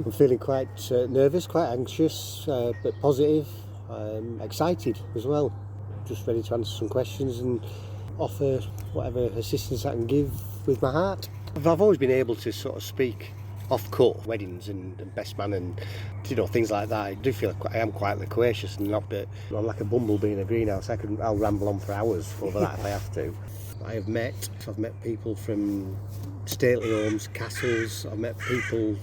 I'm feeling quite nervous, quite anxious, but positive, excited as well. Just ready to answer some questions and offer whatever assistance I can give with my heart. I've always been able to sort of speak off court, weddings and best man and things like that. I do feel I am quite loquacious and not, but I'm like a bumblebee in a greenhouse. I'll ramble on for hours over that if I have to. I've met people from stately homes, castles. I've met people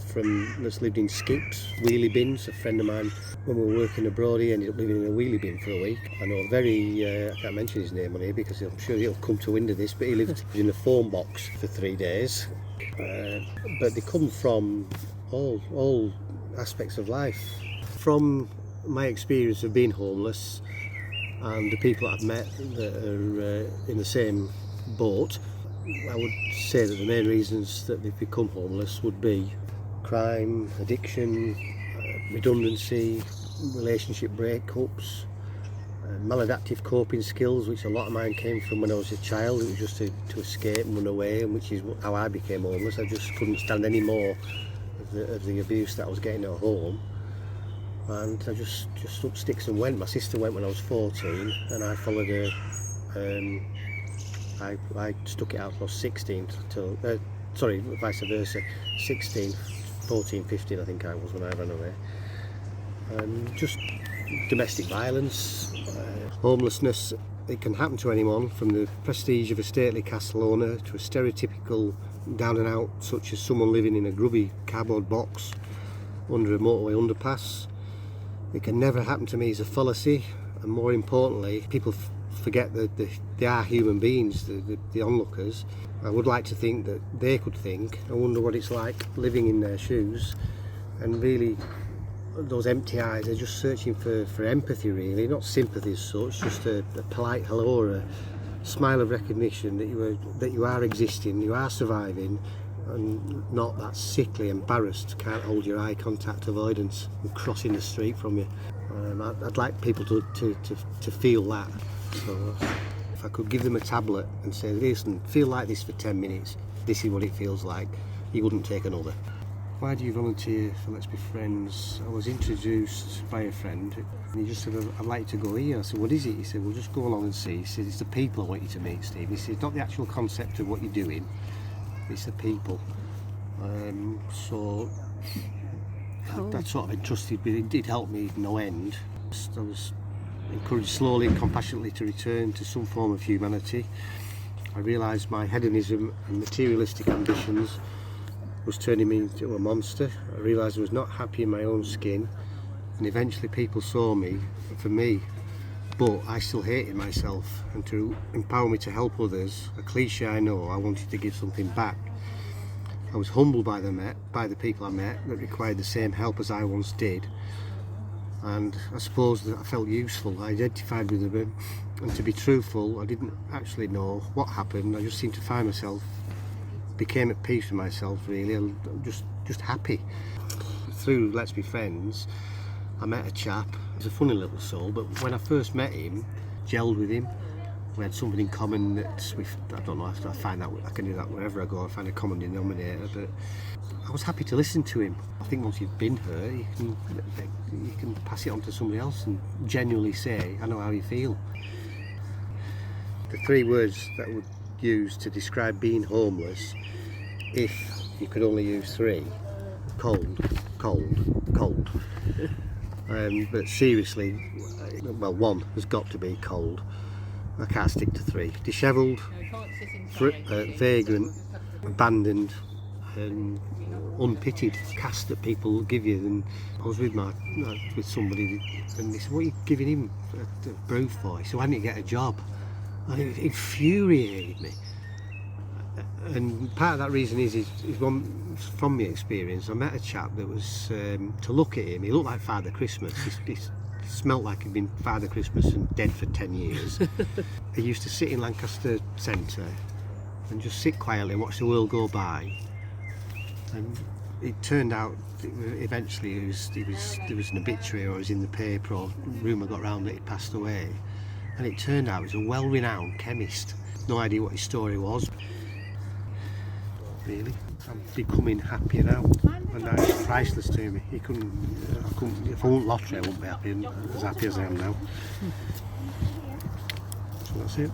that's lived in skips, wheelie bins. A friend of mine, when we were working abroad, he ended up living in a wheelie bin for a week. I know I can't mention his name on here because I'm sure he'll come to wind of this, but he lived in a phone box for 3 days. But they come from all aspects of life. From my experience of being homeless and the people I've met that are in the same boat, I would say that the main reasons that they've become homeless would be crime, addiction, redundancy, relationship breakups, maladaptive coping skills, which a lot of mine came from when I was a child. It was just to escape and run away, and which is how I became homeless. I just couldn't stand any more of the abuse that I was getting at home, and I just up sticks and went. My sister went when I was 14 and I followed her. I stuck it out when I was 16 till vice versa, 16, 14, 15 I think I was when I ran away. Just domestic violence, homelessness. It can happen to anyone, from the prestige of a stately castle owner to a stereotypical down and out such as someone living in a grubby cardboard box under a motorway underpass. It can never happen to me as a fallacy, and more importantly, people forget that they are human beings, the onlookers. I would like to think that they could think, I wonder what it's like living in their shoes, and really those empty eyes are just searching for empathy, really, not sympathy as such, just a polite hello or a smile of recognition that you are existing, you are surviving, and not that sickly, embarrassed, can't hold your eye contact avoidance and crossing the street from you. I'd like people to feel that. So if I could give them a tablet and say, listen, feel like this for 10 minutes, this is what it feels like, you wouldn't take another. Why do you volunteer for Let's Be Friends? I was introduced by a friend and he just said, I'd like to go here. I said, what is it? He said, well, just go along and see. He said, it's the people I want you to meet, Steve. He said, it's not the actual concept of what you're doing, it's the people. So that sort of entrusted me. It did help me no end. I was encouraged slowly and compassionately to return to some form of humanity. I realised my hedonism and materialistic ambitions was turning me into a monster. I realised I was not happy in my own skin, and eventually people saw me for me, but I still hated myself. And to empower me to help others, a cliche I know, I wanted to give something back. I was humbled by the people I met that required the same help as I once did, and I suppose that I felt useful. I identified with them, and to be truthful, I didn't actually know what happened. I just seemed to find myself, became at peace with myself, really, and just happy. Through Let's Be Friends, I met a chap. He's a funny little soul, but when I first met him, gelled with him. We had something in common that I don't know, I find that I can do that wherever I go. I find a common denominator, but I was happy to listen to him. I think once you've been hurt, you can pass it on to somebody else and genuinely say, I know how you feel. The 3 words that I would use to describe being homeless, if you could only use 3, cold, cold, cold. But seriously, well, 1 has got to be cold. I can't stick to 3. Dishevelled, vagrant, abandoned, and unpitied cast that people give you. And I was with somebody and they said, what are you giving him a brew for? He said, why didn't you get a job? And it infuriated me. And part of that reason is one from my experience. I met a chap that was, to look at him, he looked like Father Christmas. He smelt like he'd been Father Christmas and dead for 10 years. He used to sit in Lancaster centre and just sit quietly and watch the world go by. And it turned out, eventually there was an obituary, or it was in the paper, or rumour got round that he'd passed away. And it turned out he was a well-renowned chemist. No idea what his story was. Really, I'm becoming happier now. and that is priceless to me. I couldn't, if I won lottery, I wouldn't be happy, as happy as I am now. So that's it.